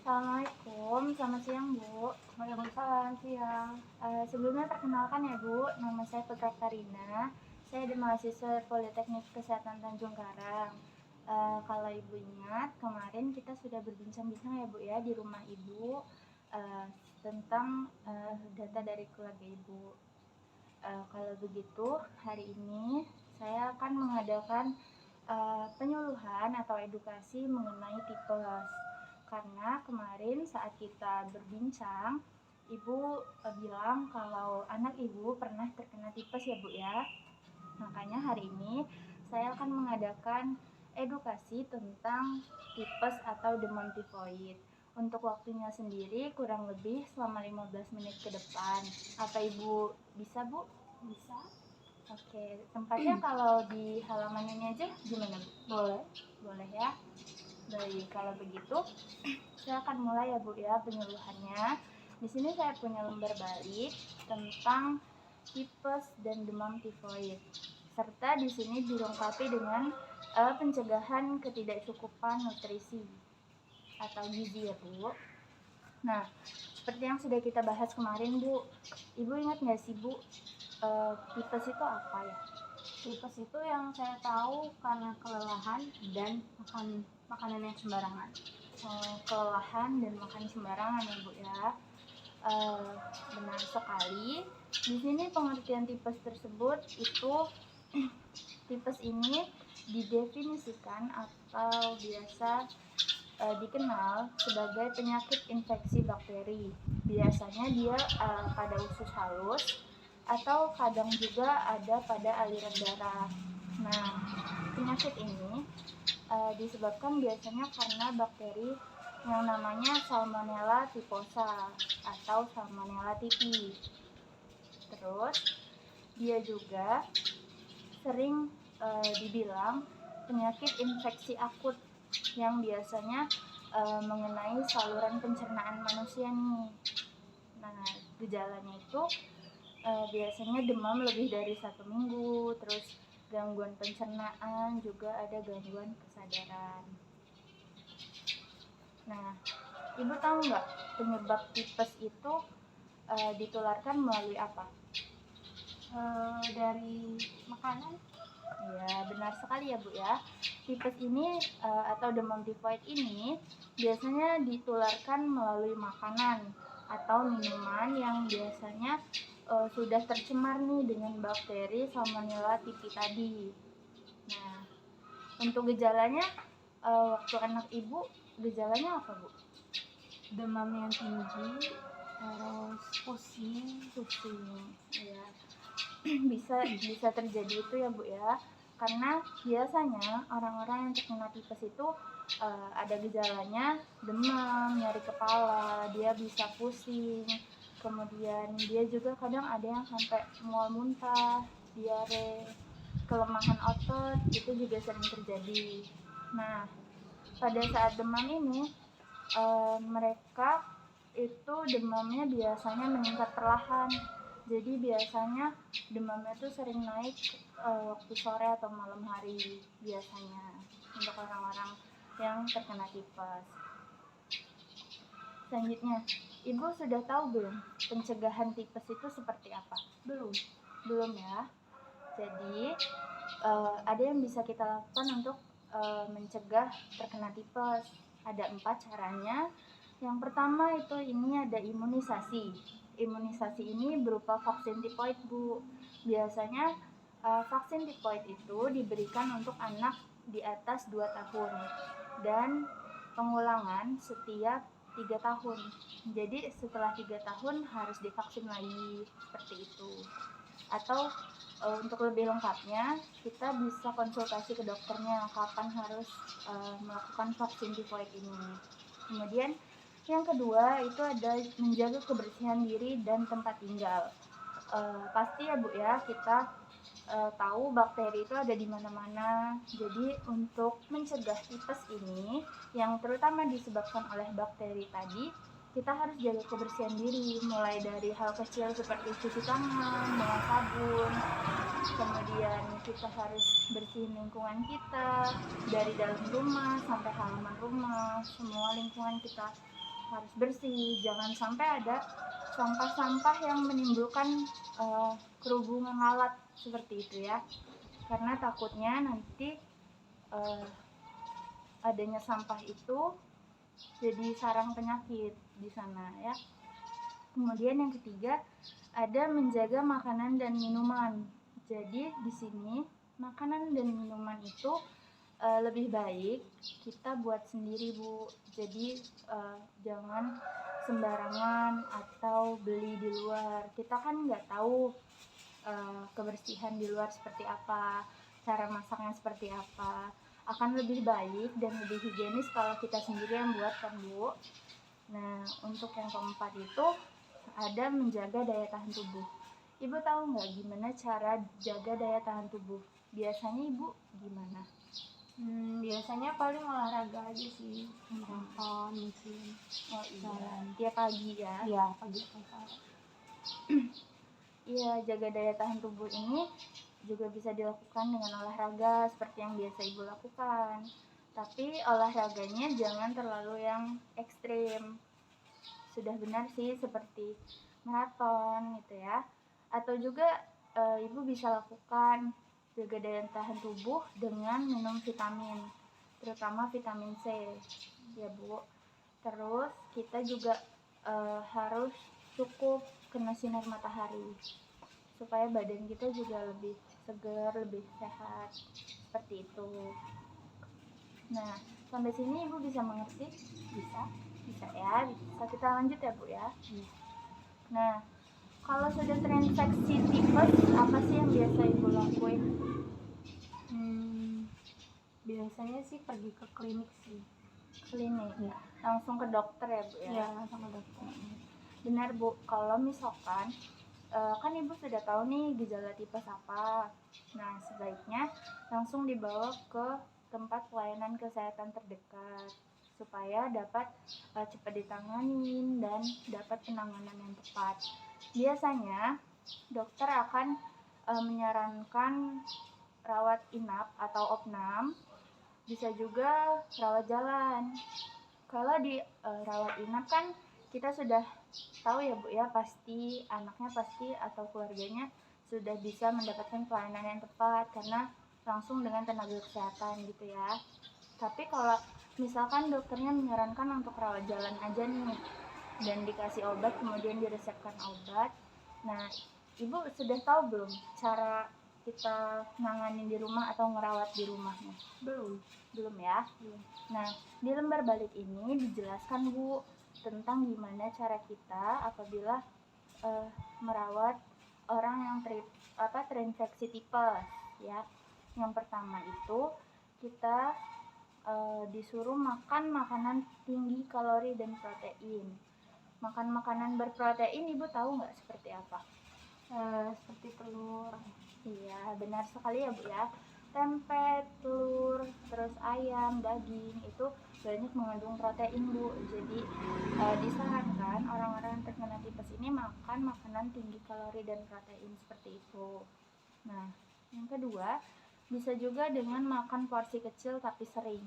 Assalamualaikum, selamat siang Bu. Waalaikumsalam, siang. Sebelumnya perkenalkan ya Bu, nama saya Putra Karina. Saya di mahasiswa Politeknik Kesehatan Tanjung Karang. Kalau Ibu ingat, kemarin kita sudah berbincang-bincang ya Bu ya di rumah Ibu tentang data dari keluarga Ibu. Kalau begitu, hari ini saya akan mengadakan penyuluhan atau edukasi mengenai tipes. Karena kemarin saat kita berbincang, Ibu bilang kalau anak Ibu pernah terkena tipes ya Bu ya. Makanya hari ini saya akan mengadakan edukasi tentang tipes atau demam tifoid. Untuk waktunya sendiri kurang lebih selama 15 menit ke depan. Apa Ibu bisa Bu? Bisa? Oke, tempatnya kalau di halaman ini aja gimana Bu? Boleh. Boleh ya? Baik, kalau begitu saya akan mulai ya Bu ya penyuluhannya. Di sini saya punya lembar balik tentang tipes dan demam tifoid. Serta di sini dilengkapi dengan pencegahan ketidakcukupan nutrisi atau gizi ya Bu. Nah, seperti yang sudah kita bahas kemarin Bu, Ibu ingat nggak sih Bu, tipes itu apa ya? Tipes itu yang saya tahu karena kelelahan dan makan makanan yang sembarangan. Kelelahan dan makan sembarangan ya Bu ya. Benar sekali. Di sini pengertian tipes tersebut itu tipes ini didefinisikan atau biasa dikenal sebagai penyakit infeksi bakteri. Biasanya dia pada usus halus atau kadang juga ada pada aliran darah. Nah, penyakit ini disebabkan biasanya karena bakteri yang namanya Salmonella typhosa atau Salmonella typhi. Terus dia juga sering dibilang penyakit infeksi akut yang biasanya mengenai saluran pencernaan manusia nih. Nah, gejalanya itu biasanya demam lebih dari 1 minggu, terus gangguan pencernaan, juga ada gangguan kesadaran. Nah, Ibu tahu nggak penyebab tipes itu ditularkan melalui apa? Dari makanan. Ya, benar sekali ya Bu ya. Tipes ini atau demam tifoid ini biasanya ditularkan melalui makanan atau minuman yang biasanya sudah tercemar nih dengan bakteri Salmonella typhi tadi. Nah, untuk gejalanya waktu anak Ibu gejalanya apa Bu? Demam yang tinggi, terus pusing. Ya. bisa terjadi itu ya Bu ya, karena biasanya orang-orang yang terkena tipes itu ada gejalanya demam, nyeri kepala, dia bisa pusing, kemudian dia juga kadang ada yang sampai mual muntah, diare, kelemahan otot, itu juga sering terjadi. Nah, pada saat demam ini mereka itu demamnya biasanya meningkat perlahan. Jadi biasanya demamnya tuh sering naik waktu sore atau malam hari biasanya untuk orang-orang yang terkena tipes. Selanjutnya, Ibu sudah tahu belum pencegahan tipes itu seperti apa? Belum ya. Jadi ada yang bisa kita lakukan untuk mencegah terkena tipes. Ada 4 caranya. Yang pertama itu ini ada imunisasi. Imunisasi ini berupa vaksin tifoid Bu. Biasanya vaksin tifoid itu diberikan untuk anak di atas 2 tahun dan pengulangan setiap 3 tahun. Jadi setelah 3 tahun harus divaksin lagi, seperti itu. Atau untuk lebih lengkapnya kita bisa konsultasi ke dokternya kapan harus melakukan vaksin tifoid ini. Kemudian yang kedua itu ada menjaga kebersihan diri dan tempat tinggal. Pasti ya Bu ya, kita tahu bakteri itu ada di mana-mana. Jadi untuk mencegah tipes ini yang terutama disebabkan oleh bakteri tadi, kita harus jaga kebersihan diri, mulai dari hal kecil seperti cuci tangan dengan sabun, kemudian kita harus bersihin lingkungan kita dari dalam rumah sampai halaman rumah, semua lingkungan kita harus bersih, jangan sampai ada sampah-sampah yang menimbulkan kerubungan lalat seperti itu ya, karena takutnya nanti adanya sampah itu jadi sarang penyakit di sana ya. Kemudian yang ketiga ada menjaga makanan dan minuman. Jadi di sini makanan dan minuman itu lebih baik kita buat sendiri Bu. Jadi jangan sembarangan atau beli di luar. Kita kan nggak tahu kebersihan di luar seperti apa, cara masaknya seperti apa. Akan lebih baik dan lebih higienis kalau kita sendiri yang buat kan Bu. Nah untuk yang keempat itu ada menjaga daya tahan tubuh. Ibu tahu nggak gimana cara jaga daya tahan tubuh? Biasanya ibu gimana? Biasanya paling olahraga aja sih, maraton mungkin. Oh iya, tiap pagi ya? Iya, pagi atau sore. Iya, jaga daya tahan tubuh ini juga bisa dilakukan dengan olahraga seperti yang biasa ibu lakukan. Tapi olahraganya jangan terlalu yang ekstrim. Sudah benar sih seperti maraton gitu ya. Atau juga ibu bisa lakukan jaga daya tahan tubuh dengan minum vitamin, terutama vitamin C ya Bu. Terus kita juga harus cukup kena sinar matahari supaya badan kita juga lebih segar, lebih sehat seperti itu. Nah sampai sini ibu bisa mengerti? Bisa ya, bisa. Kita lanjut ya Bu ya. Nah kalau sudah terinfeksi tipes, apa sih yang biasa ibu lakuin? Biasanya sih pergi ke klinik sih. Klinik Ya. langsung ke dokter ya Bu ya? Iya, langsung ke dokter. Benar Bu, kalau misalkan kan ibu sudah tahu nih gejala tipes apa. Nah sebaiknya langsung dibawa ke tempat pelayanan kesehatan terdekat supaya dapat cepat ditanganin dan dapat penanganan yang tepat. Biasanya dokter akan menyarankan rawat inap atau opnam, bisa juga rawat jalan. Kalau di rawat inap kan kita sudah tahu ya Bu ya, pasti anaknya pasti atau keluarganya sudah bisa mendapatkan pelayanan yang tepat karena langsung dengan tenaga kesehatan gitu ya. Tapi kalau misalkan dokternya menyarankan untuk rawat jalan aja nih dan dikasih obat kemudian diresepkan obat, nah ibu sudah tahu belum cara kita nanganin di rumah atau ngerawat di rumahnya? Belum ya? Nah di lembar balik ini dijelaskan Bu tentang gimana cara kita apabila merawat orang yang terinfeksi tipes ya. Yang pertama itu kita disuruh makan makanan tinggi kalori dan protein. Makan makanan berprotein ibu tahu nggak seperti apa? Seperti telur. Iya benar sekali ya Bu ya. Tempe, telur, terus ayam, daging itu banyak mengandung protein Bu. Jadi disarankan orang-orang yang terkena tipes ini makan makanan tinggi kalori dan protein seperti itu. Nah yang kedua bisa juga dengan makan porsi kecil tapi sering.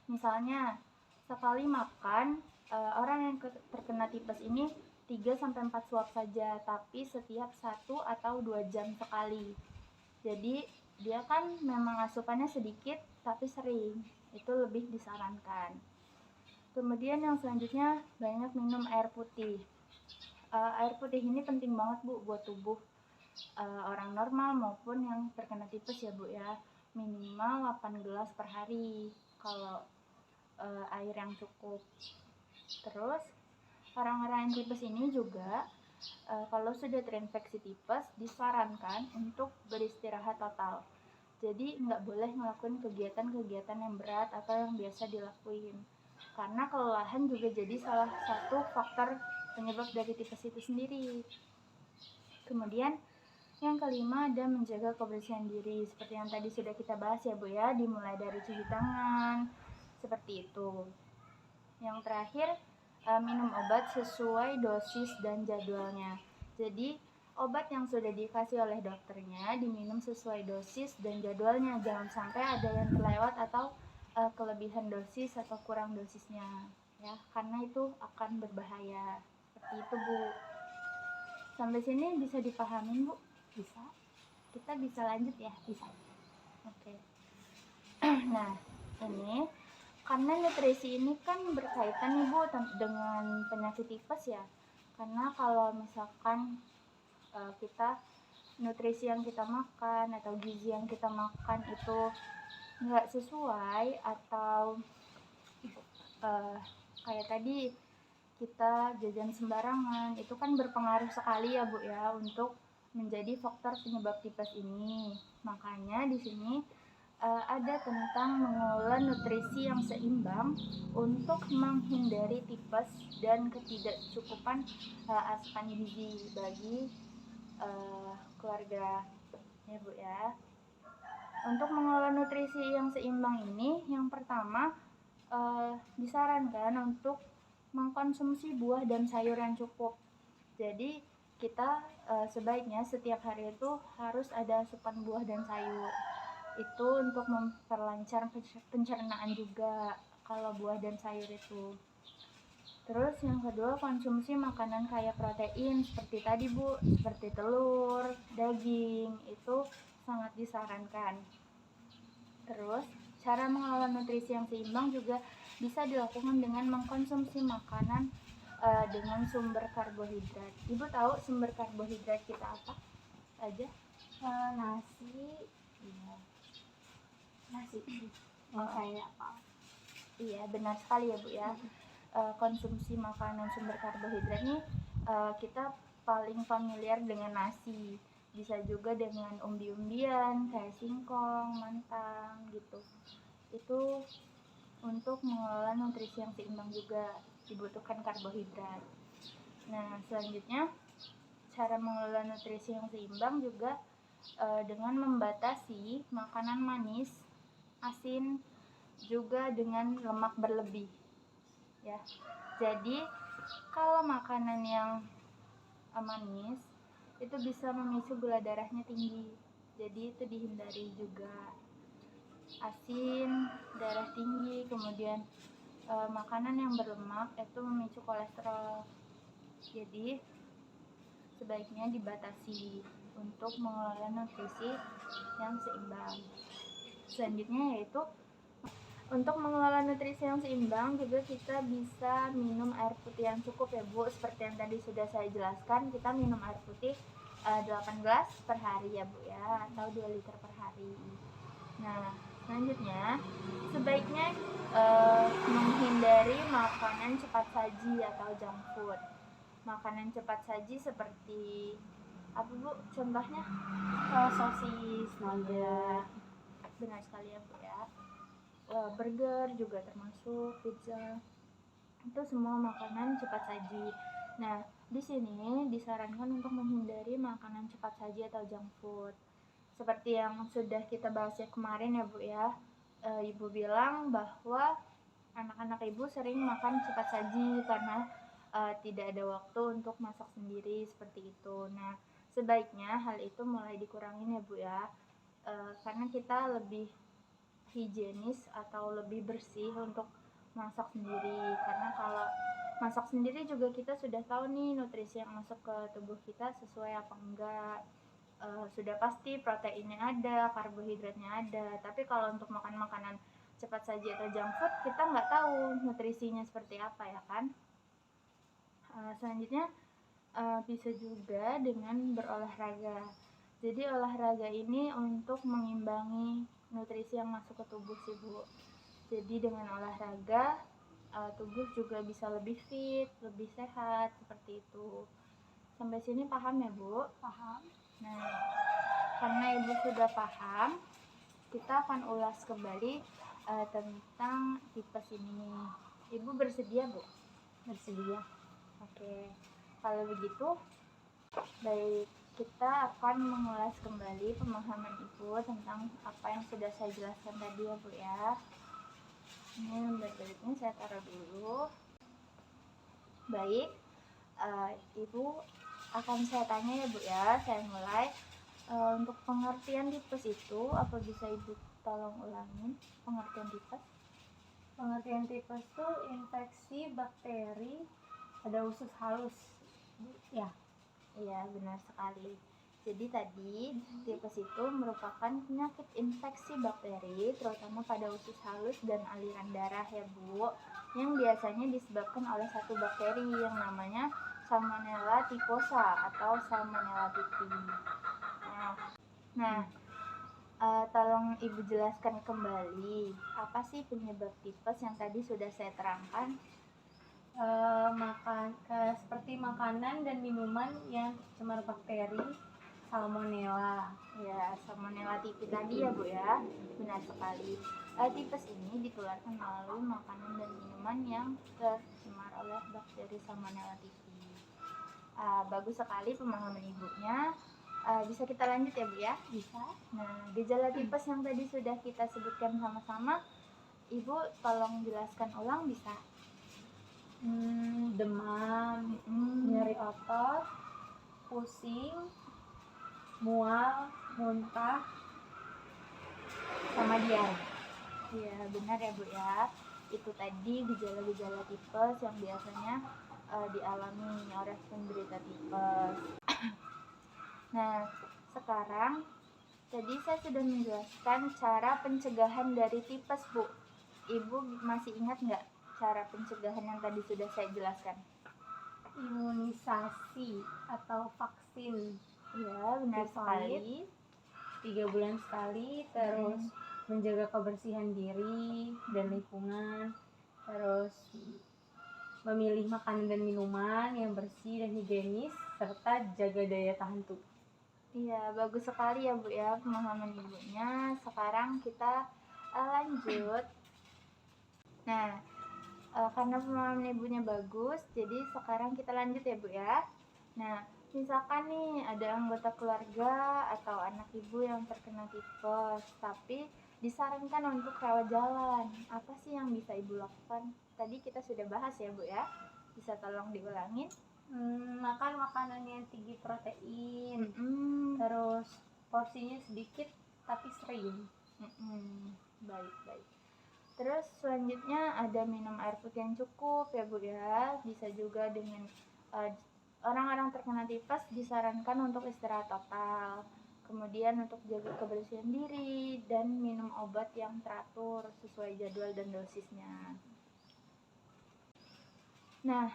Misalnya sekali makan orang yang terkena tipes ini 3-4 suap saja, tapi setiap 1 atau 2 jam sekali. Jadi dia kan memang asupannya sedikit tapi sering, itu lebih disarankan. Kemudian yang selanjutnya banyak minum air putih. Air putih ini penting banget Bu buat tubuh orang normal maupun yang terkena tipes ya Bu ya. Minimal 8 gelas per hari kalau air yang cukup. Terus orang-orang yang tipes ini juga kalau sudah terinfeksi tipes disarankan untuk beristirahat total. Jadi nggak boleh ngelakuin kegiatan-kegiatan yang berat atau yang biasa dilakuin. Karena kelelahan juga jadi salah satu faktor penyebab dari tipes itu sendiri. Kemudian yang kelima ada menjaga kebersihan diri. Seperti yang tadi sudah kita bahas ya Bu ya, dimulai dari cuci tangan, seperti itu. Yang terakhir minum obat sesuai dosis dan jadwalnya. Jadi obat yang sudah dikasih oleh dokternya diminum sesuai dosis dan jadwalnya, jangan sampai ada yang kelewat atau kelebihan dosis atau kurang dosisnya. ya, karena itu akan berbahaya. Seperti itu, Bu. Sampai sini bisa dipahamin, Bu? Bisa. Kita bisa lanjut ya? Bisa. Oke. Nah, ini karena nutrisi ini kan berkaitan nih, Bu, dengan penyakit tipes ya. Karena kalau misalkan kita nutrisi yang kita makan atau gizi yang kita makan itu nggak sesuai, atau kayak tadi kita jajan sembarangan, itu kan berpengaruh sekali ya, Bu ya, untuk menjadi faktor penyebab tipes ini. Makanya di sini ada tentang mengelola nutrisi yang seimbang untuk menghindari tipes dan ketidakcukupan asupan gizi bagi keluarga ya, Bu ya. Untuk mengelola nutrisi yang seimbang ini, yang pertama disarankan untuk mengkonsumsi buah dan sayur yang cukup. Jadi kita sebaiknya setiap hari itu harus ada asupan buah dan sayur. Itu untuk memperlancar pencernaan juga kalau buah dan sayur itu. Terus yang kedua, konsumsi makanan kaya protein seperti tadi, Bu, seperti telur, daging, itu sangat disarankan. Terus cara mengelola nutrisi yang seimbang juga bisa dilakukan dengan mengkonsumsi makanan dengan sumber karbohidrat. Ibu tahu sumber karbohidrat kita apa aja? Nasi. Iya. Nasi. Kayak apa? Iya, benar sekali ya, Bu ya. Konsumsi makanan sumber karbohidrat nih kita paling familiar dengan nasi. Bisa juga dengan umbi-umbian kayak singkong, mantang gitu. Itu untuk mengelola nutrisi yang seimbang juga dibutuhkan karbohidrat. Nah, selanjutnya cara mengelola nutrisi yang seimbang juga dengan membatasi makanan manis, asin, juga dengan lemak berlebih ya. Jadi kalau makanan yang manis itu bisa memicu gula darahnya tinggi, jadi itu dihindari juga. Asin, darah tinggi, kemudian makanan yang berlemak itu memicu kolesterol, jadi sebaiknya dibatasi untuk mengelola nutrisi yang seimbang. Selanjutnya yaitu untuk mengelola nutrisi yang seimbang juga kita bisa minum air putih yang cukup ya, Bu. Seperti yang tadi sudah saya jelaskan, kita minum air putih 8 gelas per hari ya, Bu ya, atau 2 liter per hari. Nah, selanjutnya sebaiknya menghindari makanan cepat saji atau junk food. Makanan cepat saji seperti apa, Bu? Contohnya Sosis, nugget. Benar sekali ya, Bu ya. Burger juga termasuk, pizza, itu semua makanan cepat saji. Nah, di sini disarankan untuk menghindari makanan cepat saji atau junk food. Seperti yang sudah kita bahas ya kemarin ya, Bu ya. Ibu bilang bahwa anak-anak ibu sering makan cepat saji karena tidak ada waktu untuk masak sendiri seperti itu. Nah, sebaiknya hal itu mulai dikurangin ya, Bu ya. Karena kita lebih higienis atau lebih bersih untuk masak sendiri, karena kalau masak sendiri juga kita sudah tahu nih nutrisi yang masuk ke tubuh kita sesuai apa enggak. Sudah pasti proteinnya ada, karbohidratnya ada, tapi kalau untuk makan makanan cepat saji atau junk food kita nggak tahu nutrisinya seperti apa ya kan. Selanjutnya bisa juga dengan berolahraga. Jadi olahraga ini untuk mengimbangi nutrisi yang masuk ke tubuh sih, Bu. Jadi dengan olahraga tubuh juga bisa lebih fit, lebih sehat seperti itu. Sampai sini paham ya, Bu? Paham. Nah, karena Ibu sudah paham, kita akan ulas kembali tentang tipes ini. Ibu bersedia, Bu? Bersedia. Oke. Kalau begitu, baik, kita akan mengulas kembali pemahaman Ibu tentang apa yang sudah saya jelaskan tadi ya, Bu ya. Ini lembar-lembarnya saya taruh dulu. Baik, Ibu akan saya tanya ya, Bu ya. Saya mulai. Untuk pengertian tipes itu, apa bisa Ibu tolong ulangin pengertian tipes? Pengertian tipes tuh infeksi bakteri pada usus halus. Ya. Iya, benar sekali. Jadi tadi tipes itu merupakan penyakit infeksi bakteri terutama pada usus halus dan aliran darah ya Bu, yang biasanya disebabkan oleh satu bakteri yang namanya Salmonella typhosa atau Salmonella typhi. Nah, tolong Ibu jelaskan kembali apa sih penyebab tipes yang tadi sudah saya terangkan? Seperti makanan dan minuman yang tercemar bakteri Salmonella. Ya, Salmonella typhi tadi ya Bu ya, benar sekali. Tipes ini ditularkan melalui makanan dan minuman yang tercemar oleh bakteri Salmonella typhi. Bagus sekali pemahaman Ibunya. Bisa kita lanjut ya Bu ya? Bisa. Nah, gejala tipes yang tadi sudah kita sebutkan sama-sama, Ibu tolong jelaskan ulang bisa? Demam, nyeri otot, pusing, mual, muntah, sama diare. Iya, benar ya Bu ya. Itu tadi gejala-gejala tipes yang biasanya dialami oleh penderita tipes. Nah, sekarang tadi saya sudah menjelaskan cara pencegahan dari tipes Bu. Ibu masih ingat nggak cara pencegahan yang tadi sudah saya jelaskan? Imunisasi atau vaksin. Iya, benar sekali. 3 bulan sekali, terus menjaga kebersihan diri dan lingkungan, terus memilih makanan dan minuman yang bersih dan higienis, serta jaga daya tahan tubuh. Iya, bagus sekali ya Bu ya pemahaman Ibunya. Sekarang kita lanjut. Nah, karena pemahaman Ibunya bagus, jadi sekarang kita lanjut ya Bu ya. Nah, misalkan nih ada anggota keluarga atau anak Ibu yang terkena tipes, tapi disarankan untuk rawat jalan. Apa sih yang bisa Ibu lakukan? Tadi kita sudah bahas ya Bu ya. Bisa tolong diulangin? Makan makanan yang tinggi protein, Terus terus porsinya sedikit tapi sering. Baik. Terus selanjutnya ada minum air putih yang cukup ya Bu ya. Bisa juga dengan orang-orang terkena tipes disarankan untuk istirahat total. Kemudian untuk jaga kebersihan diri dan minum obat yang teratur sesuai jadwal dan dosisnya. Nah,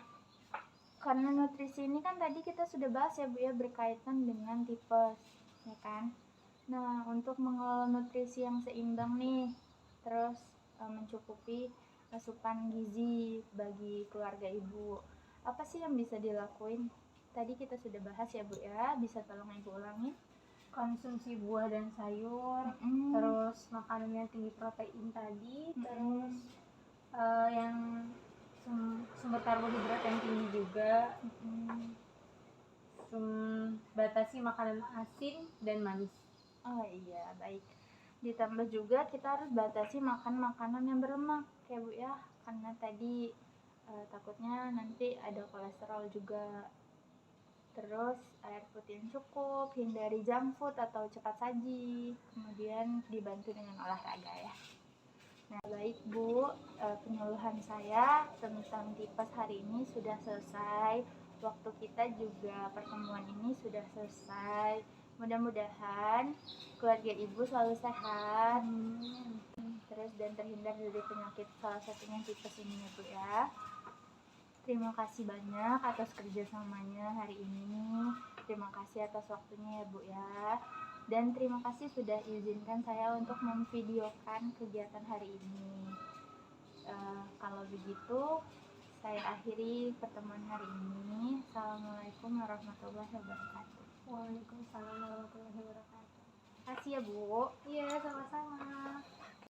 karena nutrisi ini kan tadi kita sudah bahas ya Bu ya, berkaitan dengan tipes, ya kan? Nah, untuk mengelola nutrisi yang seimbang nih, terus mencukupi asupan gizi bagi keluarga Ibu, apa sih yang bisa dilakuin? Tadi kita sudah bahas ya Bu ya, bisa tolong Ibu ulangin? Konsumsi buah dan sayur, terus makanan yang tinggi protein tadi, terus yang sumber karbohidrat yang tinggi juga, batasi makanan asin dan manis. Oh iya, baik. Ditambah juga kita harus batasi makan makanan yang berlemak ya Bu ya, karena tadi takutnya nanti ada kolesterol juga. Terus air putih yang cukup, hindari junk food atau cepat saji, kemudian dibantu dengan olahraga ya. Nah baik Bu, penyuluhan saya tentang tipes hari ini sudah selesai. Waktu kita juga pertemuan ini sudah selesai. Mudah-mudahan keluarga Ibu selalu sehat, terus dan terhindar dari penyakit salah satunya tipes ini ya Bu ya. Terima kasih banyak atas kerjasamanya hari ini. Terima kasih atas waktunya ya Bu ya. Dan terima kasih sudah izinkan saya untuk memvideokan kegiatan hari ini. Kalau begitu, saya akhiri pertemuan hari ini. Assalamualaikum warahmatullahi wabarakatuh. Waalaikumsalam warahmatullahi wabarakatuh. Terima kasih ya Bu. Iya, sama-sama.